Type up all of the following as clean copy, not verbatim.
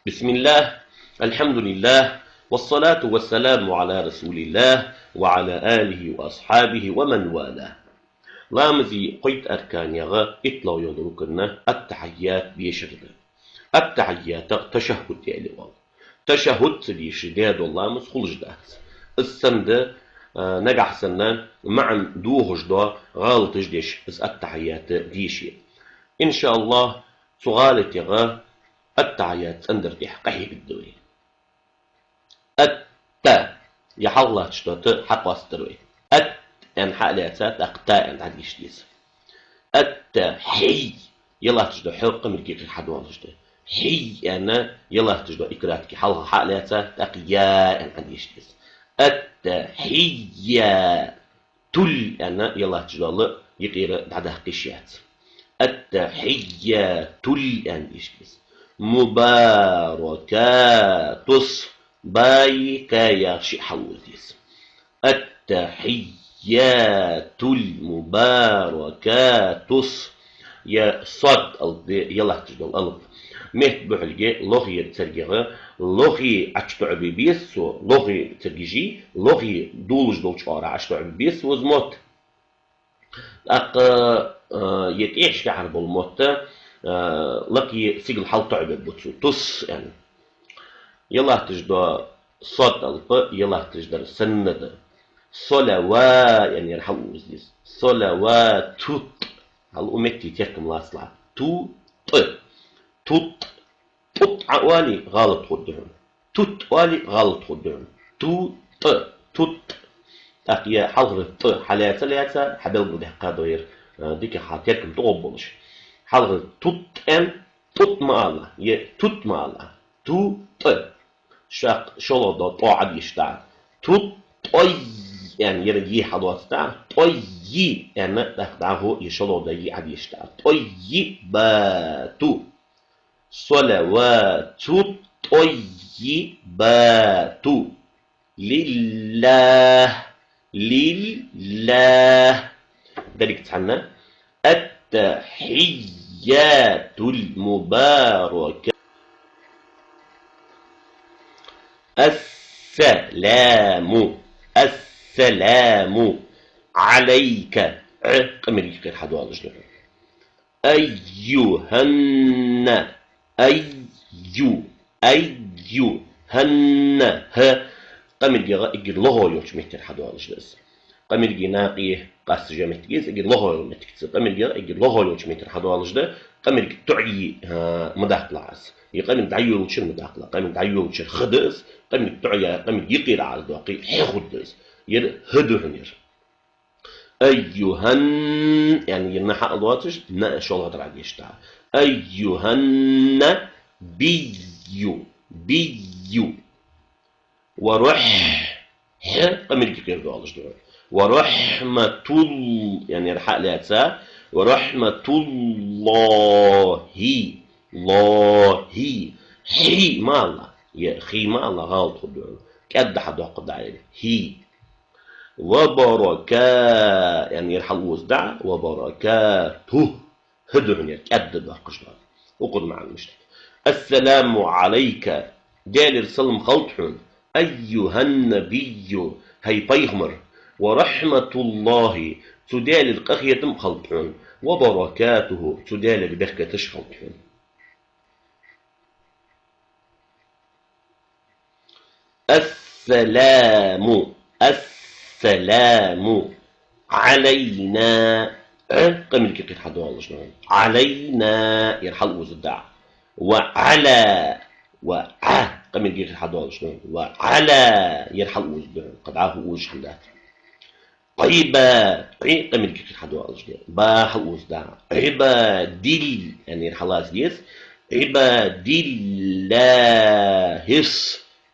بسم الله، الحمد لله، والصلاة والسلام على رسول الله وعلى آله وأصحابه ومن والاه. لامزي قيت أركان يغا إطلو يدركنا التحيات بيشرد. التحيات تشهد يعني وال. تشهد ليش دياد الله مسخلج دات. السند نجح سنان معا دوهج دا غالط جديش بس التحيات ديشي. إن شاء الله سغالت يغا التعيات أندر دي حقه بالدوي التا يحالله تشتوت حق واستروي أن حاليات أقتا أن عديش ديس حي يلا تجدو حق من كيف الحدوان تجدو حي أنا يلا تجدو إكراتك حلها حاليات أقيا أن عديش ديس التحية تل أنا يلا تجدو الله يقير عده قشيات التحية تل أن يشكس مباركات باي كايا شي حولتيس التحيات المباركات يا صد يلا تجدل الألف مهت بحلقة لغي ترجع لغي أشتع ببيس لغي ترجي لغي دولج دولج أرا أشتع ببيس وزموت يتعيش كعرب الموت لقي سيجل حال تعب بتشو تس يعني يلا تجد صوت الف يلا تجد سند صلوات يعني الحل وزيز صلوات توت هل أمتي تكم لاصلا تو توت توت عوالي غلط خدهم توت والي غلط خدهم تو توت أقيا حضر حالات ثلاثة حبل بده قادر ديك حاتيكم تقبلش حضر توت ما الله توت ما الله شاق شلو دا طاعد يشتع توت أي يعني يرجي حضر تاع أي يعني تخدعه يشلو دا يعد يشتع أي باتو صلوات طيبات لله ذلك تحنا التحيات المباركة السلام عليك أمريكا حدوا على جدار أيهن أيهن ها قمر جرا إجر الله يوش متر حدوا على جدار قمر جناقيه قاس جمت جيز إجر الله يوم متكس قمر جرا إجر الله يوش متر حدوا على جدار قمر تعي مداخل عاس يقمر تعيو وش المداخلة قمر تعيو وش الخدس قمر تعي قمر يقير على الواقع حخدس هدو هنير أيهن يعني ينحى الواتش نا شو الله ترى يشتغل أيهن بيو ورح قمر كيف قالش دول ورحمة يعني الحق لا ورحمة الله هي ما الله يا خي ما الله غلط خدوا كد حد قد عليه هي وبركات يعني يرحل وزدع وبركاته هدرن يتأدد وقشنا وقل مع المشتك السلام عليك دال سلم خلطحون أيها النبي هي بيغمر ورحمة الله تدال القخية خلطحون وبركاته تدال البخكة تشخلطحون السلام علينا قمل كيف حد والله شنو علينا يرحل وزدع وعلى قمل كيف حد والله شنو وعلى يرحل وزدع قد عاه وجه حمدات قمل كيف حد والله شنو باح وزدع دل يعني يرحل ديس الله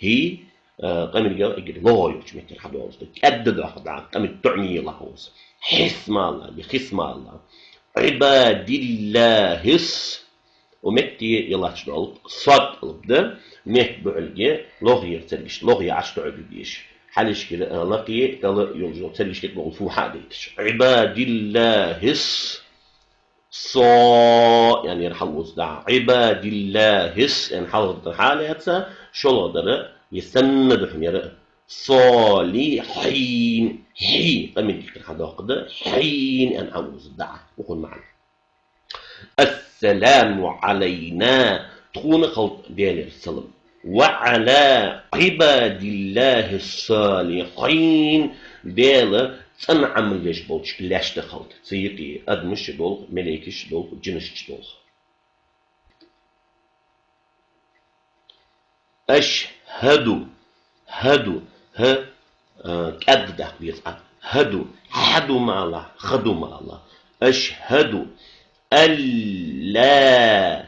هي قامت جاء إجر الله يجمع الحدوث تأدد أخذ قامت تعني الله هوس حسم الله بخسم الله عباد الله ومتي يلا تشتغل صاد البدا مهت بعلجة لغير تلش لغير عشت عبديش حالش كده لقي تلا يرجع تلش كده بغفو حاديتش عباد الله صا يعني رحلوز دع عباد الله هس يعني حلقة الحالة شو در يسند حمير صالحين حين فمن ذكر حدا قد حين أن حلوز دع وقل معنا السلام علينا تكون خلط ديال السلام وعلى عباد الله الصالحين ديال تنعمل ليش بولش لاش دخلت سيقي أدمش دول ملائكش دول جنش دول أشهد هدو ها كأد ده بيسعى هدو حدو مع الله خدو مع الله أشهد ألا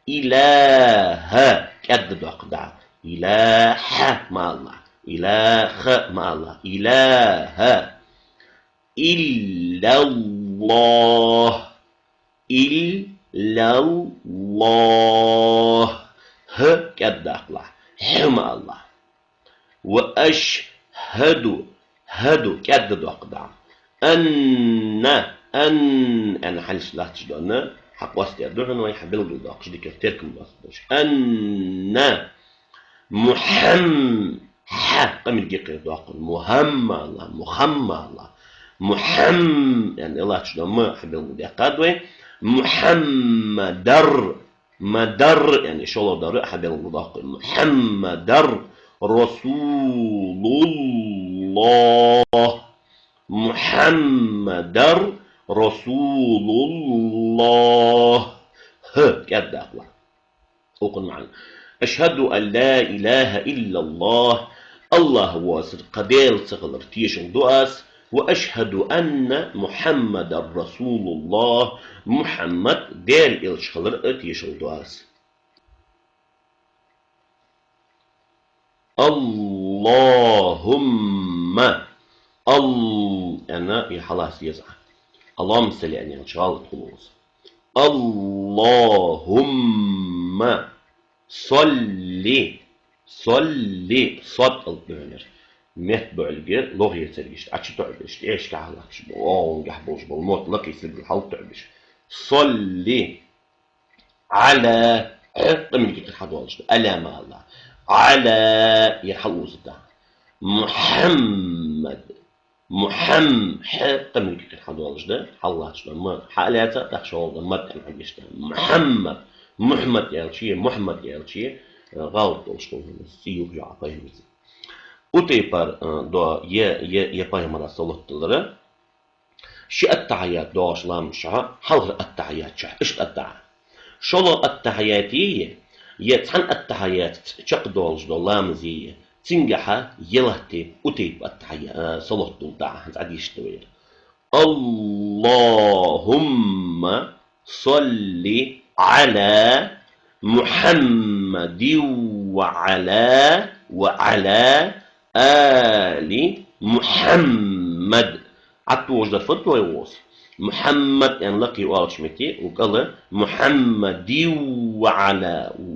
إله كأد ده قدع إله مع الله إله مع الله إله إلا الله إلا الله كذا أقلع حمى الله وأشهد هدو كذا أقدع أن أنا حلس لا تجدون حق واسطة دورنا ويحبلوا بالداقش دي كفتيركم بس أن محمد قم الجيق يدعق مهم الله محمد يعني الله تشدو ما حبل المدقات محمد مدر يعني شو الله در حبل المدق محمد رسول الله محمد رسول الله كذا أقوى أقول معنا أشهد أن لا إله إلا الله الله واسر قبيل صغر تيشن دؤس وأشهد أن محمد رسول الله محمد دير إلشخلر تيشن دؤس اللهم أنا خلاص يزعل اللهم صل على الشغال خلوص اللهم صلي صد البنر متبع الجر لغة تريش عشان تعبش إيش كعلاش جحبوش بالموت لك يصير الحال تعبش صلي على من كتير حدوالش ألا ما الله على يحلوز ده محمد حتى من كتير حدوالش ده حلاش ده ما حالاته تحشول ده ما تنعجش ده محمد يعني شيء محمد يعني شيء غلط oluştuğunu siyuh yapayımızı. Utaypar do yapayım arasallıkları. Şu attahiyat doğuşlanmışa halır attahiyat şah. İşte attahiyat. Şolu attahiyatiye yethan attahiyat çok doğuş dolamızı tingaha yelahti utayp attahiyat sallıklı da hadi işte böyle. Allahumma salli ala محمد وعلى آل محمد عطوش ده فتوى يوص محمد يعني لقي وارشمتي وقال محمد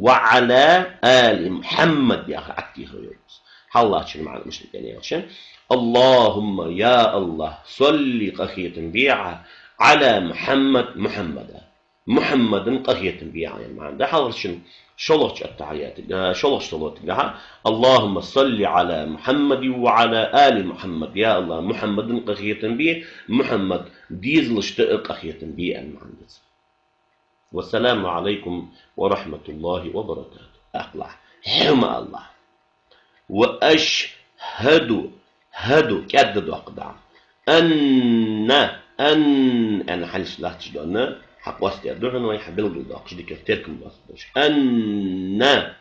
وعلى آل محمد يا أخي عكتي يوص حالله شنو معنى مش يعني عشان اللهم يا الله صلي قخية بيعة على محمد قهية بيعة يعني معنى ده حضر شلوش التعيات شلوش صلوات اللهم صل على محمد وعلى آل محمد يا الله محمد قهية بيعة محمد ديزل اشتاق قهية بيعة معنى والسلام عليكم ورحمة الله وبركاته أقلع حمى الله وأشهد كدد أقدع أن حلس لا تجدنا حق واسطة دورنا ويحبلوا بالداقش دي كفتيركم بس أن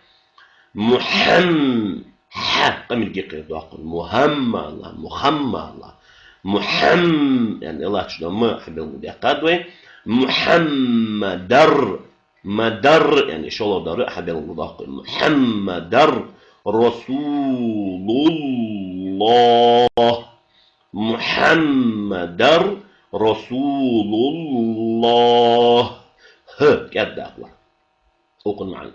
محمد قم الجيق يدعق مهم الله محمد يعني الله تشدو ما حبلوا بالداقات مدر يعني شو الله دار حبلوا بالداقش محمد رسول الله محمد رسول الله كذا أقوى أقول معنا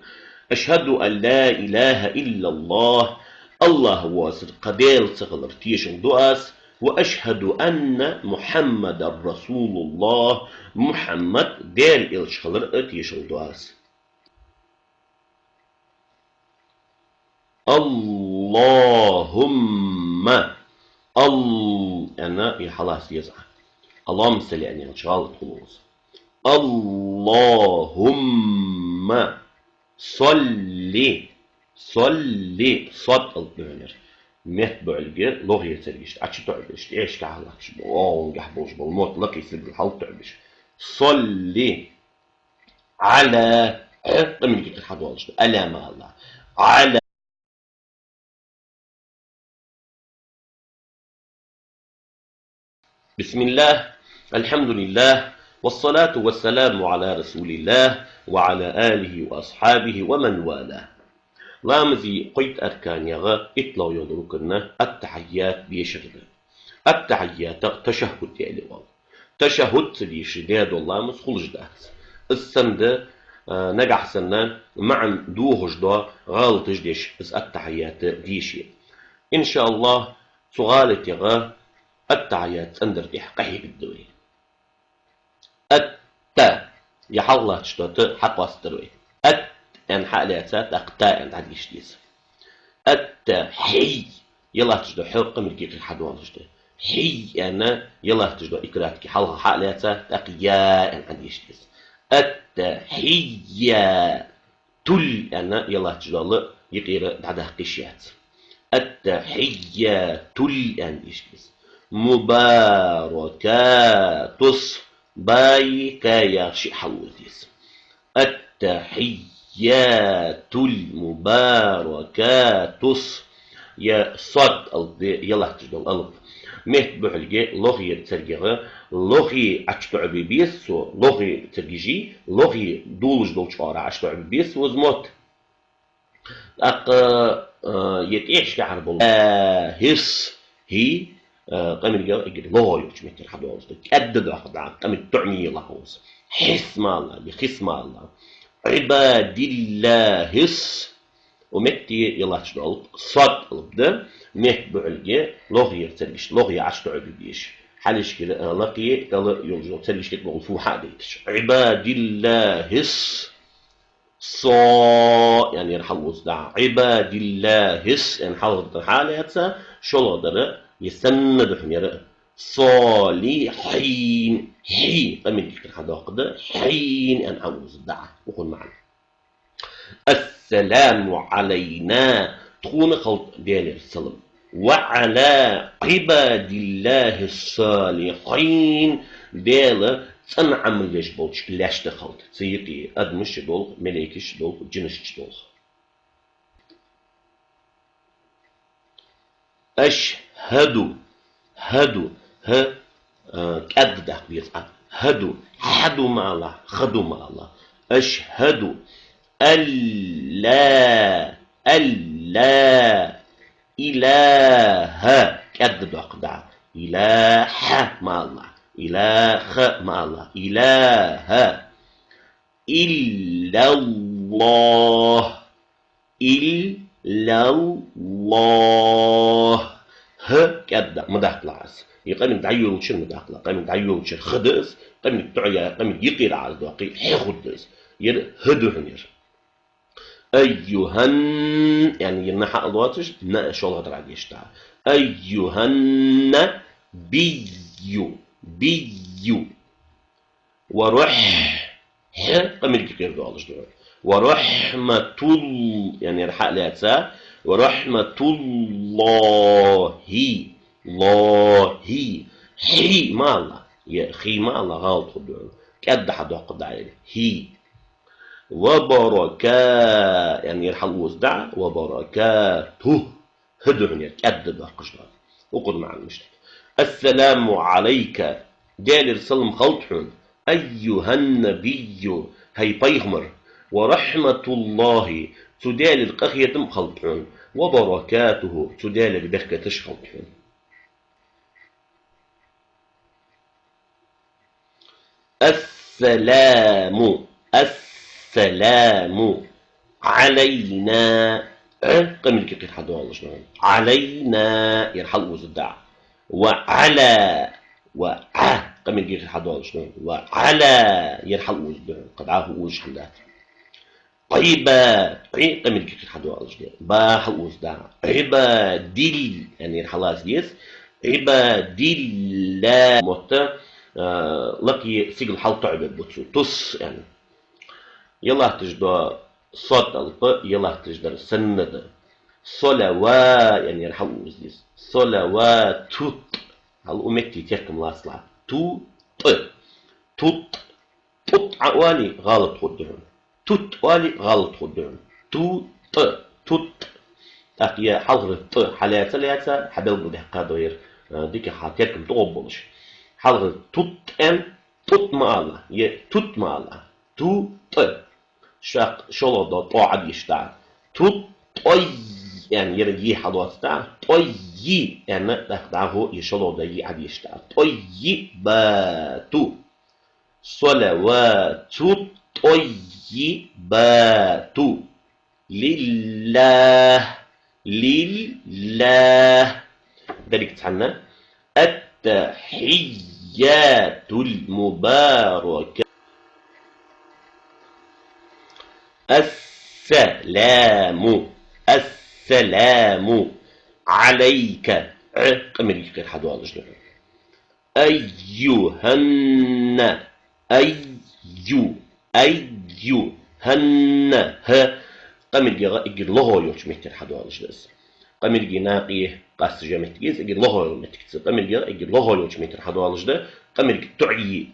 أشهد أن لا إله إلا الله الله واسر قبيل صغر تيشن دؤس وأشهد أن محمد رسول الله محمد دير إلشخلر أتيشل دواس اللهم أنا خلاص يزعل اللهم صل يعني إن شاء الله خلوص اللهم صلي صد الدنيا متبع الجر لغة ترجش أشي تعبش إيش كعلاش بقول جحبوش بالموت لقي سبب الحال تعبش صلي على من كتير حدوالش ألا ما الله على بسم الله الحمد لله والصلاة والسلام على رسول الله وعلى آله وأصحابه ومن والاه لامزي قيت أركان يغا إطلع يدركنا التحيات بيشرد التحيات تشهد يعني والله تشهد تدي شداد الله مسخولش داس السند نجح سنة مع دوهش دا غالط جديش بس التحيات ديشي إن شاء الله سغالت يغا التحيات أندر دي حقيقي بالدوي التا يحالله تشتوت حق واستروي ان حالاتات اقتاء ان عديش ديس التحي يلا تجدو حق من كيك الحدوان تجدو حي انا يلا تجدو اكراتك حلها حالاتات اقياء ان عديش ديس التحية تل انا يلا تجدو الله يقير بعدها قشيات التحية تل ان ديس مباركات باي كايا شي حلوتيس التحيات المباركات يا صد يلا تجدو الألف مهت بحلقة لغي ترجيغة لغي أشتع ببيس لغي ترجيجي لغي دولج دول شعار أشتع ببيس وزموت يتعيش كعرب الله هس هي قام الجو يجري لا يوجد مثل حد واسط كأدد أخذ قام تعني الله واسط حسم الله بخسم الله عباد الله هس ومتي يلا تشتغل صد البدا مت بعلجة لغير ترجش لغير عشتو عبيش حالش كده لقي قال يوجد ترجش تقبل فو حاديتش عباد الله هس صا يعني يرحل دع عباد الله هس يعني حاول حالاتها شو قدر يسند حمير صالحين حين أمين كده حدا قدر حين أن عوز دع وقول معنا السلام علينا تكون خلط ديال السلام وعلى عباد الله الصالحين ديال تنعمل ليش بولش لاش تخلط سيقي أدمش دول ملائكش دول جنش دول أشهد هدو ها كأد ده بيسعى هدو حدو مع الله خدو مع الله أشهد ألا إله كأد ده قدع إله مع الله إله مع الله إله إلا الله إلا الله ها كذا مداخل عس يقام دعيو وشن مداخل قام دعيو وشن خدس قام تعيا قام يقيل على الواقع حخدس ير هدو هنير أيهن يعني ينحى الواتش نا شو الله درع يشتع أيهن بيو وروح قام يقيل دوالش دول ورحمة يعني رحق لاتسا ورحمة الله حي ما الله يا خي ما الله غلط خدوه كأد حد قد عليه هي وبركات يعني يرحل وزدع وبركاته هدعني كأد قشدار وقل مع المشتك السلام عليك دال السلم خلطحون أيها النبي هي بيغمر ورحمة الله تدال القخية خلطحون وبركاته تدال البركة خلطحون السلام علينا قم الكيكي حدوها الله شنو علينا يرحل وزدع وعلى وع قمر جير حدوال شنو وعلى يرحل وش قد عاه وش حلات عيبة قمر جير حدوال شنو با حلوز دا عيبة ديل يعني خلاص ديس عيبة ديل لا موت لقي سيجل حال تعبد بتسو تس يعني يلا تجدو صوت الب يلا تجدر سند صلوات يعني يرحل ديس صلوات توت هل أمتي تيكم لاصلا تو توت توت عوالي غلط خدهم توت والي غلط خدهم تو توت أقيا حضر حالات ثلاثة حبل بده قادوير ديك حاتيكم تقبلش حضر توت أن توت مالا ي توت مالا تو شاق شلو دا طاعد يشتغل توت أي يعني يرجي حضرتها طي يعني تخدعه يشلو دا يعد يشتغل طيبات صلوات طيبات لله لله ذلك تعنا التحيات المباركة السلام السلام عليك أمريكا حدوا على جنوب أيهن أيهن ها أمريكا إجر الله يوش متر حدوا على جنوب أمريكا ناقيه قاس جامت جيز إجر الله يوش متر أمريكا إجر الله يوش متر حدوا على جنوب أمريكا تعي